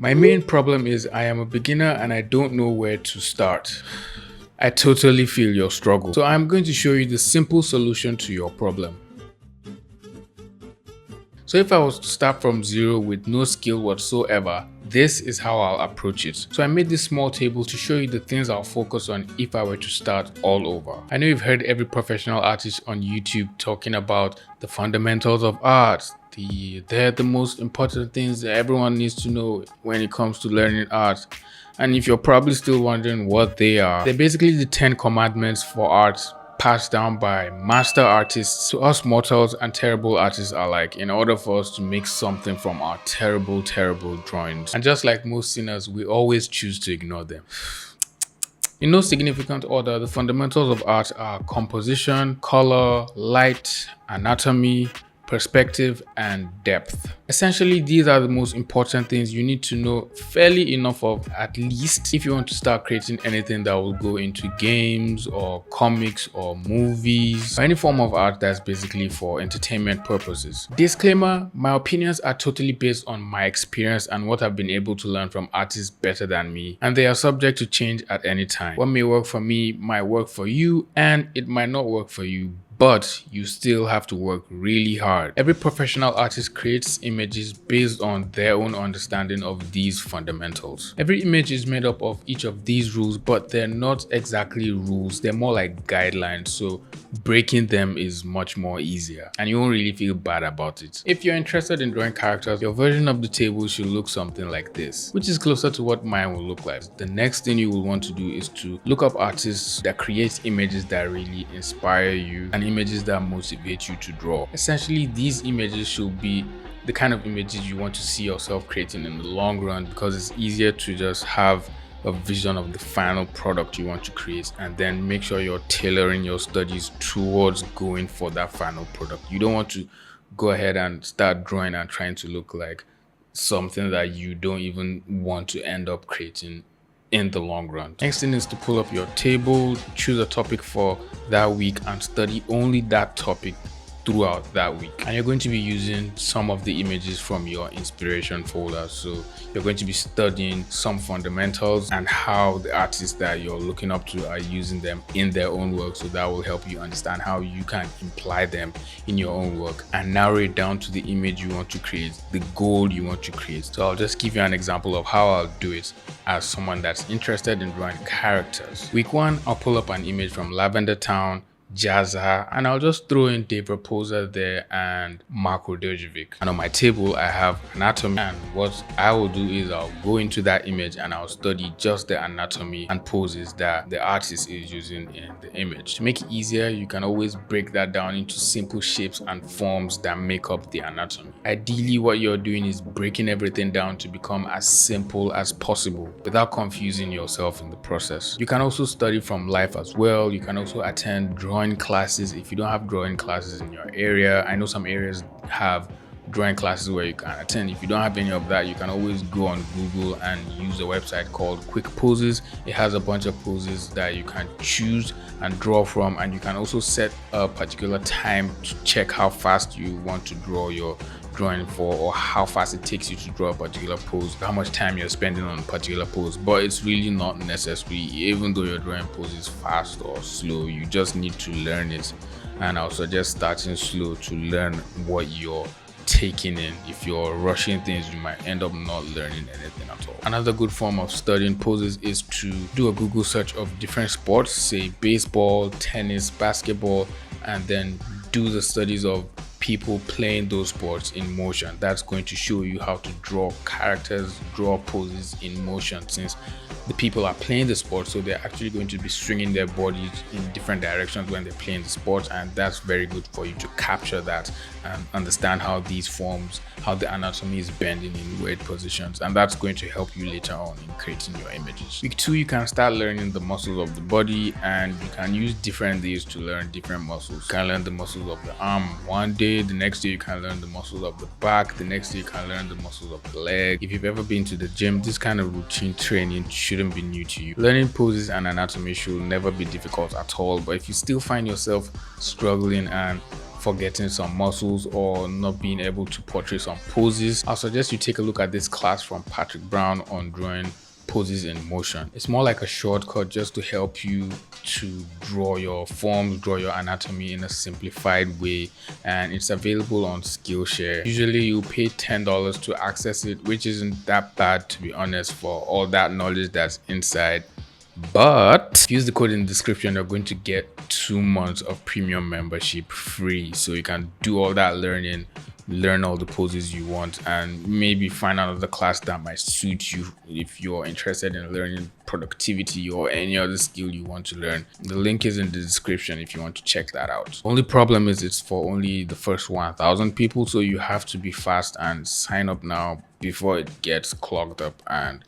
My main problem is I am a beginner and I don't know where to start. I totally feel your struggle. So I'm going to show you the simple solution to your problem. So if I was to start from zero with no skill whatsoever, this is how I'll approach it. So I made this small table to show you the things I'll focus on if I were to start all over. I know you've heard every professional artist on YouTube talking about the fundamentals of art. They're the most important things that everyone needs to know when it comes to learning art. And if you're probably still wondering what they are, they're basically the 10 commandments for art passed down by master artists to us mortals and terrible artists alike in order for us to make something from our terrible drawings. And just like most sinners, we always choose to ignore them. In no significant order, the fundamentals of art are composition, color, light, anatomy, perspective, and depth. Essentially, these are the most important things you need to know fairly enough of, at least if you want to start creating anything that will go into games or comics or movies or any form of art that's basically for entertainment purposes. Disclaimer, my opinions are totally based on my experience and what I've been able to learn from artists better than me, and they are subject to change at any time. What may work for me might work for you, and it might not work for you, but you still have to work really hard. Every professional artist creates images based on their own understanding of these fundamentals. Every image is made up of each of these rules, but they're not exactly rules. They're more like guidelines, so breaking them is much more easier and you won't really feel bad about it. If you're interested in drawing characters, your version of the table should look something like this, which is closer to what mine will look like. The next thing you will want to do is to look up artists that create images that really inspire you and images that motivate you to draw. Essentially, these images should be the kind of images you want to see yourself creating in the long run, because it's easier to just have a vision of the final product you want to create and then make sure you're tailoring your studies towards going for that final product. You don't want to go ahead and start drawing and trying to look like something that you don't even want to end up creating in the long run. Next thing is to pull up your table, choose a topic for that week and study only that topic throughout that week. And you're going to be using some of the images from your inspiration folder. So you're going to be studying some fundamentals and how the artists that you're looking up to are using them in their own work. So that will help you understand how you can imply them in your own work and narrow it down to the image you want to create, the goal you want to create. So I'll just give you an example of how I'll do it as someone that's interested in drawing characters. Week 1, I'll pull up an image from Lavender Town, Jazza, and I'll just throw in Dave Raposa there and Marko Djurjevic. And on my table I have anatomy, and what I will do is I'll go into that image and I'll study just the anatomy and poses that the artist is using in the image. To make it easier, you can always break that down into simple shapes and forms that make up the anatomy. Ideally, what you're doing is breaking everything down to become as simple as possible without confusing yourself in the process. You can also study from life as well. You can also attend drawing classes if you don't have drawing classes in your area. I know some areas have drawing classes where you can attend. If you don't have any of that, you can always go on Google and use a website called Quick Poses. It has a bunch of poses that you can choose and draw from, and you can also set a particular time to check how fast you want to draw your drawing for, or how fast it takes you to draw a particular pose, how much time you're spending on a particular pose. But it's really not necessary. Even though your drawing pose is fast or slow, you just need to learn it, and I'll suggest starting slow to learn what you're taking in. If you're rushing things, you might end up not learning anything at all. Another good form of studying poses is to do a Google search of different sports, say baseball, tennis, basketball, and then do the studies of people playing those sports in motion. That's going to show you how to draw characters, draw poses in motion, since the people are playing the sport, so they're actually going to be swinging their bodies in different directions when they're playing the sport, and that's very good for you to capture that and understand how these forms, how the anatomy is bending in weird positions, and that's going to help you later on in creating your images. Week 2, you can start learning the muscles of the body, and you can use different days to learn different muscles. You can learn the muscles of the arm one day, the next day you can learn the muscles of the back, the next day you can learn the muscles of the leg. If you've ever been to the gym, this kind of routine training shouldn't be new to you. Learning poses and anatomy should never be difficult at all, but if you still find yourself struggling and forgetting some muscles or not being able to portray some poses, I'll suggest you take a look at this class from Patrick Brown on drawing poses in motion. It's more like a shortcut just to help you to draw your forms, draw your anatomy in a simplified way, and it's available on Skillshare. Usually you pay $10 to access it, which isn't that bad, to be honest, for all that knowledge that's inside. But use the code in the description, you're going to get 2 months of premium membership free, so you can do all that learning, learn all the poses you want, and maybe find another class that might suit you if you're interested in learning productivity or any other skill you want to learn. The link is in the description if you want to check that out. Only problem is it's for only the first 1,000 people, so you have to be fast and sign up now before it gets clogged up and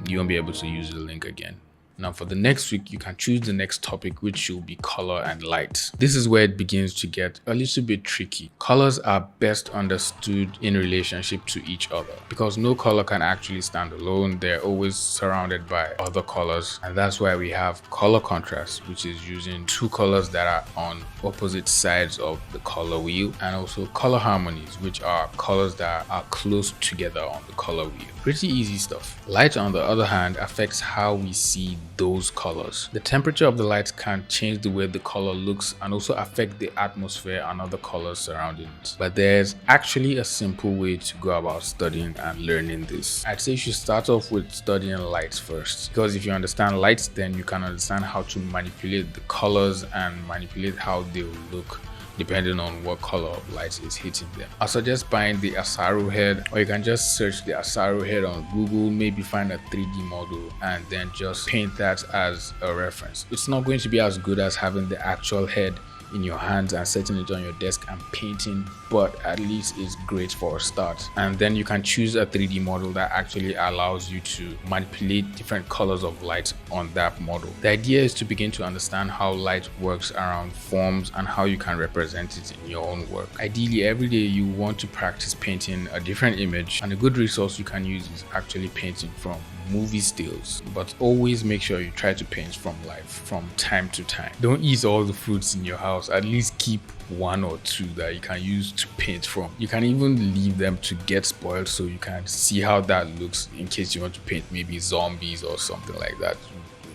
you won't be able to use the link again. Now for the next week, you can choose the next topic, which will be color and light. This is where it begins to get a little bit tricky. Colors are best understood in relationship to each other because no color can actually stand alone. They're always surrounded by other colors, and that's why we have color contrast, which is using 2 colors that are on opposite sides of the color wheel, and also color harmonies, which are colors that are close together on the color wheel. Pretty easy stuff. Light, on the other hand, affects how we see those colors. The temperature of the light can change the way the color looks and also affect the atmosphere and other colors surrounding it. But there's actually a simple way to go about studying and learning this. I'd say you should start off with studying lights first, because if you understand lights, then you can understand how to manipulate the colors and manipulate how they will look depending on what color of light is hitting them. I suggest buying the Asaru head, or you can just search the Asaru head on Google, maybe find a 3D model and then just paint that as a reference. It's not going to be as good as having the actual head in your hands and setting it on your desk and painting, but at least it's great for a start. And then you can choose a 3D model that actually allows you to manipulate different colors of light on that model. The idea is to begin to understand how light works around forms and how you can represent it in your own work. Ideally, every day you want to practice painting a different image, and a good resource you can use is actually painting from movie stills, but always make sure you try to paint from life from time to time. Don't eat all the fruits in your house, at least keep 1 or 2 that you can use to paint from. You can even leave them to get spoiled so you can see how that looks in case you want to paint maybe zombies or something like that.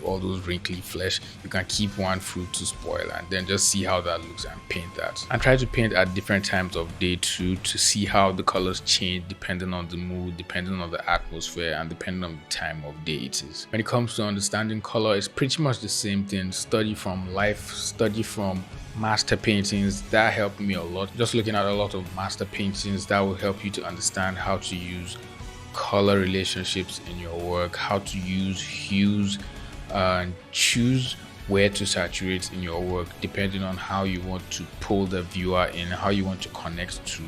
All those wrinkly flesh, you can keep 1 fruit to spoil and then just see how that looks and paint that. And try to paint at different times of day too, to see how the colors change depending on the mood, depending on the atmosphere, and depending on the time of day it is. When it comes to understanding color, it's pretty much the same thing. Study from life, study from master paintings. That helped me a lot. Just looking at a lot of master paintings, that will help you to understand how to use color relationships in your work, how to use hues, and choose where to saturate in your work depending on how you want to pull the viewer in, how you want to connect to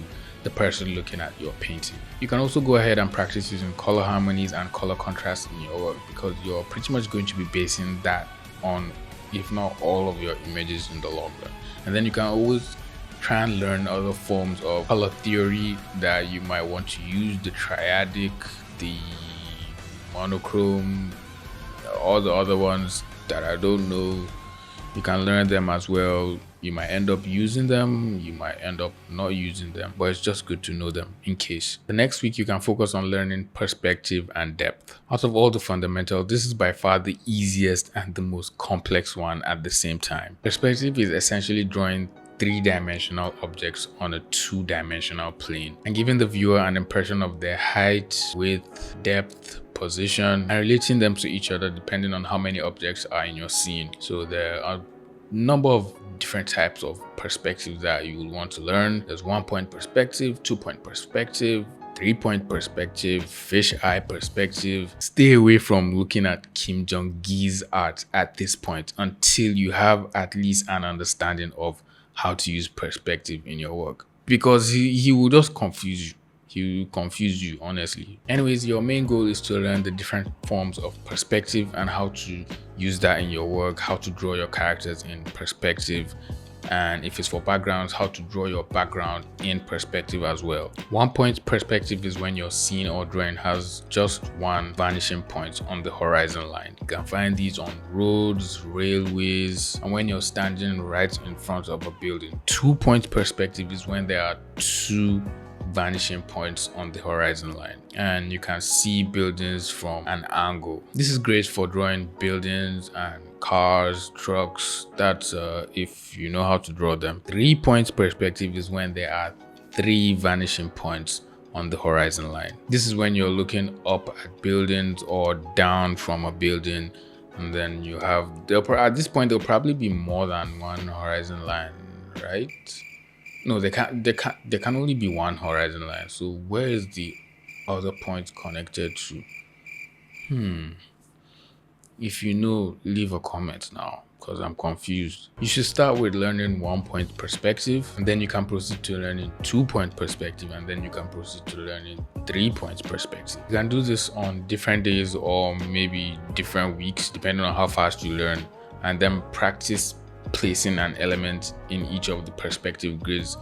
the person looking at your painting. You can also go ahead and practice using color harmonies and color contrast in your work, because you're pretty much going to be basing that on, if not all, of your images in the long run. And then you can always try and learn other forms of color theory that you might want to use, the triadic, the monochrome, all the other ones that I don't know. You can learn them as well. You might end up using them, you might end up not using them, but it's just good to know them in case. The next week you can focus on learning perspective and depth. Out of all the fundamentals, this is by far the easiest and the most complex one at the same time. Perspective is essentially drawing 3-dimensional objects on a 2-dimensional plane and giving the viewer an impression of their height, width, depth, position, and relating them to each other depending on how many objects are in your scene. So there are a number of different types of perspectives that you will want to learn. There's 1-point perspective, 2-point perspective, 3-point perspective, fish-eye perspective. Stay away from looking at Kim Jong-gi's art at this point until you have at least an understanding of how to use perspective in your work, because he will just confuse you. He will confuse you, honestly. Anyways, your main goal is to learn the different forms of perspective and how to use that in your work, how to draw your characters in perspective, and if it's for backgrounds, how to draw your background in perspective as well. 1 point perspective is when your scene or drawing has just one vanishing point on the horizon line. You can find these on roads, railways, and when you're standing right in front of a building. 2 point perspective is when there are two vanishing points on the horizon line and you can see buildings from an angle. This is great for drawing buildings and cars, trucks. That's if you know how to draw them. 3 points perspective is when there are 3 vanishing points on the horizon line. This is when you're looking up at buildings or down from a building, and then you have at this point there'll probably be more than one horizon line, right? No, there can only be one horizon line. So where is the other point connected to? If you know, leave a comment now because I'm confused. You should start with learning 1 point perspective, and then you can proceed to learning 2 point perspective, and then you can proceed to learning 3 points perspective. You can do this on different days or maybe different weeks depending on how fast you learn, and then practice placing an element in each of the perspective grids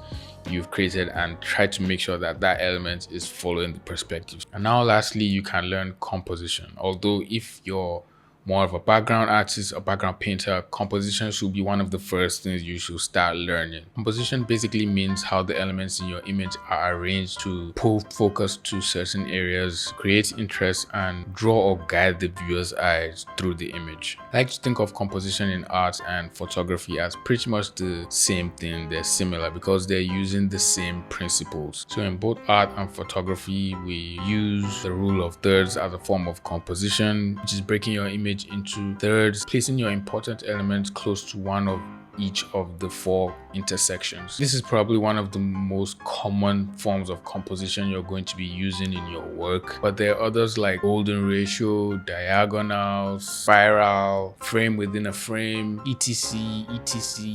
you've created and try to make sure that that element is following the perspective. And now lastly, you can learn composition. Although if you're more of a background artist, a background painter, composition should be one of the first things you should start learning. Composition basically means how the elements in your image are arranged to pull focus to certain areas, create interest, and draw or guide the viewer's eyes through the image. I like to think of composition in art and photography as pretty much the same thing. They're similar because they're using the same principles. So in both art and photography, we use the rule of thirds as a form of composition, which is breaking your image into thirds, placing your important elements close to one of each of the 4 intersections. This is probably one of the most common forms of composition you're going to be using in your work, but there are others like golden ratio, diagonal, spiral, frame within a frame, etc.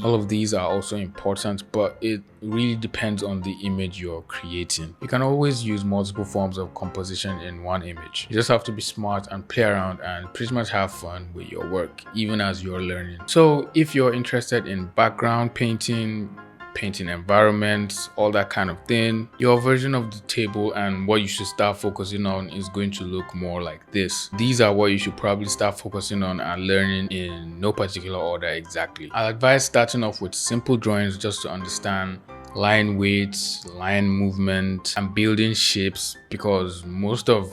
All of these are also important, but it really depends on the image you're creating. You can always use multiple forms of composition in one image. You just have to be smart and play around and pretty much have fun with your work even as you're learning. So if you're interested in background painting environments, all that kind of thing, your version of the table and what you should start focusing on is going to look more like this. These are what you should probably start focusing on and learning in no particular order exactly. I'll advise starting off with simple drawings just to understand line weights, line movement, and building shapes, because most of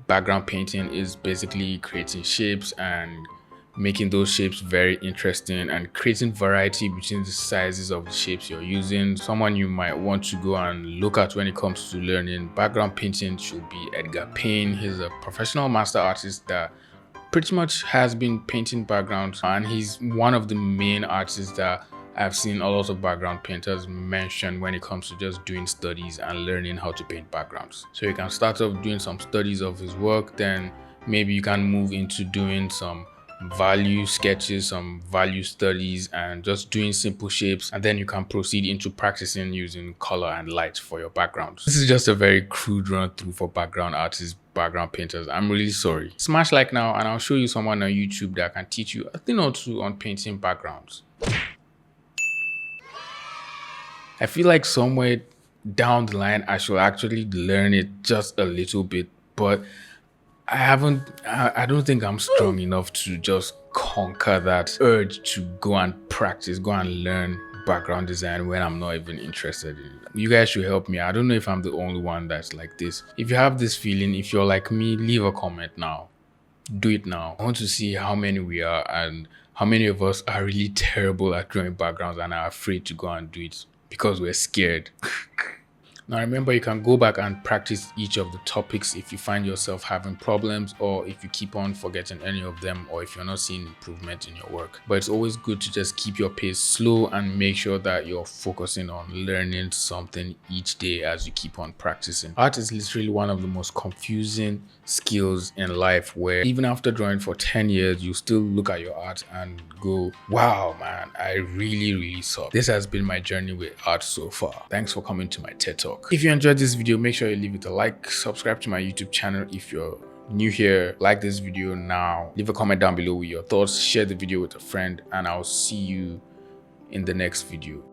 background painting is basically creating shapes and making those shapes very interesting and creating variety between the sizes of the shapes you're using. Someone you might want to go and look at when it comes to learning background painting should be Edgar Payne. He's a professional master artist that pretty much has been painting backgrounds, and he's one of the main artists that I've seen a lot of background painters mention when it comes to just doing studies and learning how to paint backgrounds. So you can start off doing some studies of his work, then maybe you can move into doing some value sketches, some value studies, and just doing simple shapes, and then you can proceed into practicing using color and light for your backgrounds. This is just a very crude run through for background artists, background painters. I'm really sorry. Smash like now and I'll show you someone on YouTube that can teach you a thing or two on painting backgrounds. I feel like somewhere down the line I should actually learn it just a little bit, but I don't think I'm strong enough to just conquer that urge to go and practice, go and learn background design when I'm not even interested in it. You guys should help me. I don't know if I'm the only one that's like this. If you have this feeling, if you're like me, leave a comment now. Do it now. I want to see how many we are and how many of us are really terrible at drawing backgrounds and are afraid to go and do it because we're scared. Now remember, you can go back and practice each of the topics if you find yourself having problems, or if you keep on forgetting any of them, or if you're not seeing improvement in your work. But it's always good to just keep your pace slow and make sure that you're focusing on learning something each day as you keep on practicing. Art is literally one of the most confusing skills in life, where even after drawing for 10 years, you still look at your art and go, wow, man, I really suck. This has been my journey with art so far. Thanks for coming to my TED Talk. If you enjoyed this video, make sure you leave it a like, subscribe to my YouTube channel if you're new here, like this video now, leave a comment down below with your thoughts, share the video with a friend, and I'll see you in the next video.